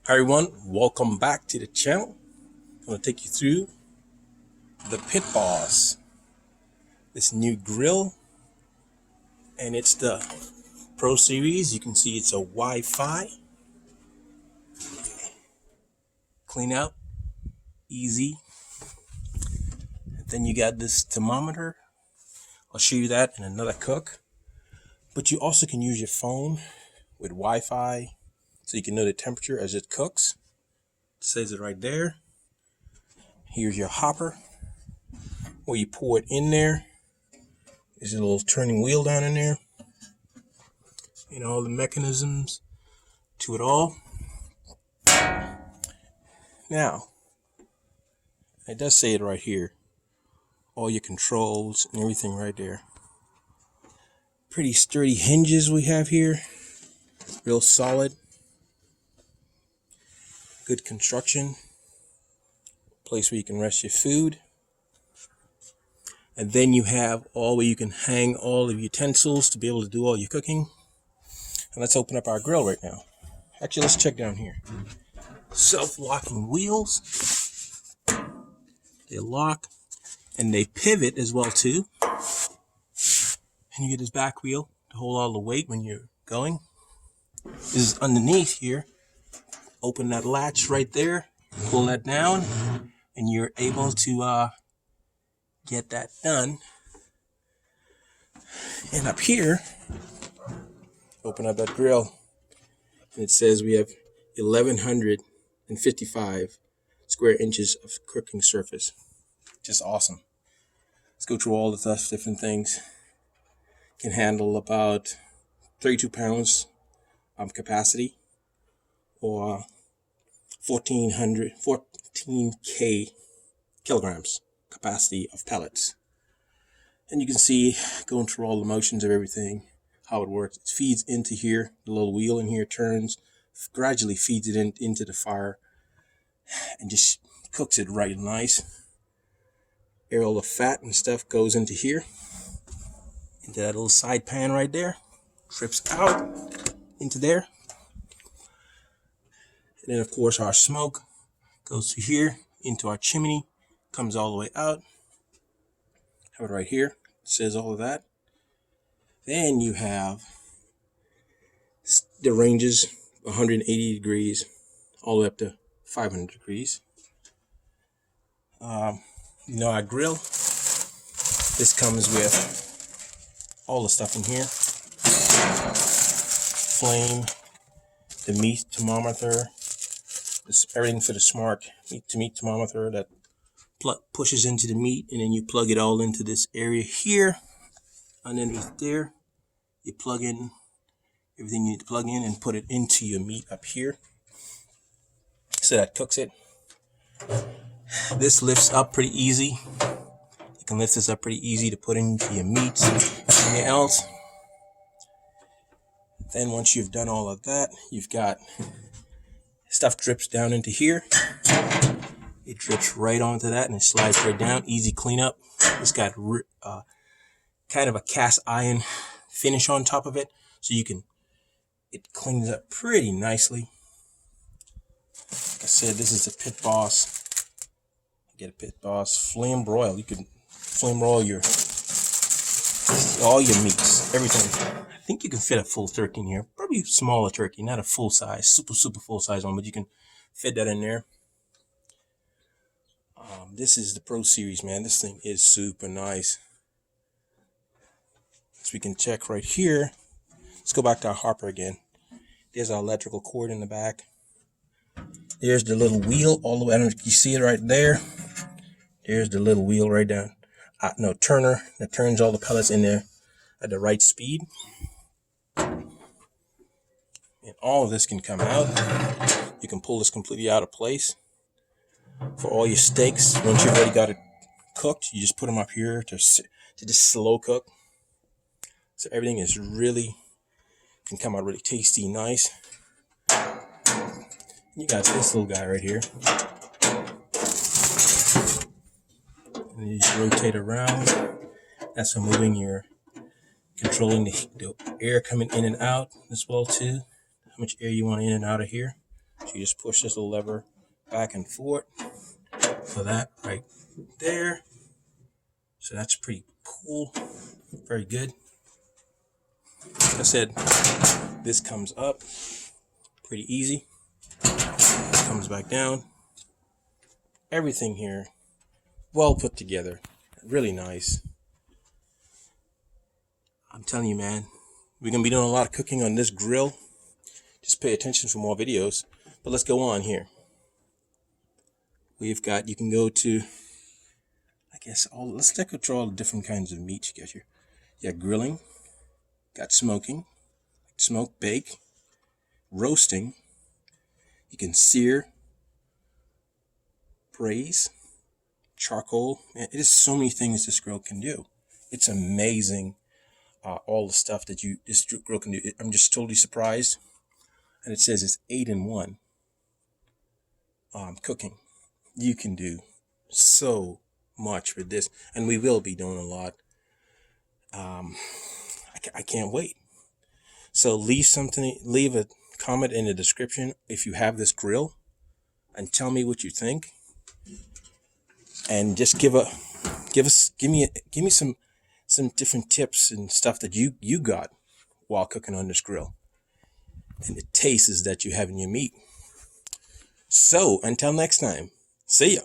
Hi everyone, welcome back to the channel. I'm going to take you through the Pitboss, this new grill, and it's the Pro Series. You can see it's a Wi-Fi, clean out, easy. And then you got this thermometer. I'll show you that in another cook. But you also can use your phone with Wi-Fi so you can know the temperature as it cooks. It says it right there. Here's your hopper where you pour it in there. There's a little turning wheel down in there. And all the mechanisms to it all. Now, it does say it right here. All your controls and everything right there. Pretty sturdy hinges we have here. Real solid. Good construction. Place where you can rest your food. And then you have all where you can hang all of your utensils to be able to do all your cooking. And let's open up our grill right now. Actually, let's check down here. Self-locking wheels. They lock and they pivot as well too. And you get this back wheel to hold all the weight when you're going. This is underneath here. Open that latch right there, pull that down, and you're able to get that done. And up here, open up that grill, and it says we have 1,155 square inches of cooking surface. Just awesome. Let's go through all the different things. Can handle about 32 pounds capacity, or 14K kilograms capacity of pellets. And you can see, going through all the motions of everything, how it works. It feeds into here, the little wheel in here turns, gradually feeds it into the fire, and just cooks it right nice. All the fat and stuff goes into here, into that little side pan right there, drips out into there. And then of course our smoke goes through here into our chimney, comes all the way out. Have it right here, it says all of that. Then you have the ranges 180 degrees all the way up to 500 degrees. Our grill, this comes with all the stuff in here. Flame, the meat thermometer, everything for the smart meat thermometer that pushes into the meat, and then you plug it all into this area here. Underneath there, you plug in everything you need to plug in and put it into your meat up here. So that cooks it. This lifts up pretty easy. You can lift this up pretty easy to put into your meats and anything else. Then once you've done all of that, you've got stuff drips down into here. It drips right onto that and it slides right down. Easy cleanup. It's got kind of a cast iron finish on top of it, so it cleans up pretty nicely. Like I said, this is a Pitboss. Get a Pitboss flame broil. You can flame broil all your meats, everything. I think you can fit a full turkey in here. Probably a smaller turkey, not a full size, super full size one, but you can fit that in there. This is the Pro Series, man. This thing is super nice. So we can check right here. Let's go back to our hopper again. There's our electrical cord in the back. There's the little wheel all the way. I don't know if you see it right there. There's the little wheel right down. Turner that turns all the pellets in there at the right speed. And all of this can come out. You can pull this completely out of place. For all your steaks, once you've already got it cooked, you just put them up here to just slow cook. So everything is can come out really tasty, nice. You got this little guy right here. And you just rotate around. That's for moving controlling the air coming in and out as well too. How much air you want in and out of here. So you just push this little lever back and forth for that right there. So that's pretty cool. Very good. Like I said, this comes up pretty easy. Comes back down. Everything here well put together. Really nice. I'm telling you, man, we're going to be doing a lot of cooking on this grill. Just pay attention for more videos. But let's go on here. We've got, you can go to, I guess, let's take a draw all the different kinds of meat you get here. You got grilling, got smoking, smoke, bake, roasting. You can sear, braise, charcoal. Man, it is so many things this grill can do. It's amazing. All the stuff that this grill can do. I'm just totally surprised. And it says it's 8-in-1 cooking. You can do so much with this, and we will be doing a lot. I can't wait. So leave a comment in the description if you have this grill, and tell me what you think. And just give me some different tips and stuff that you got while cooking on this grill, and the tastes that you have in your meat. So until next time, see ya.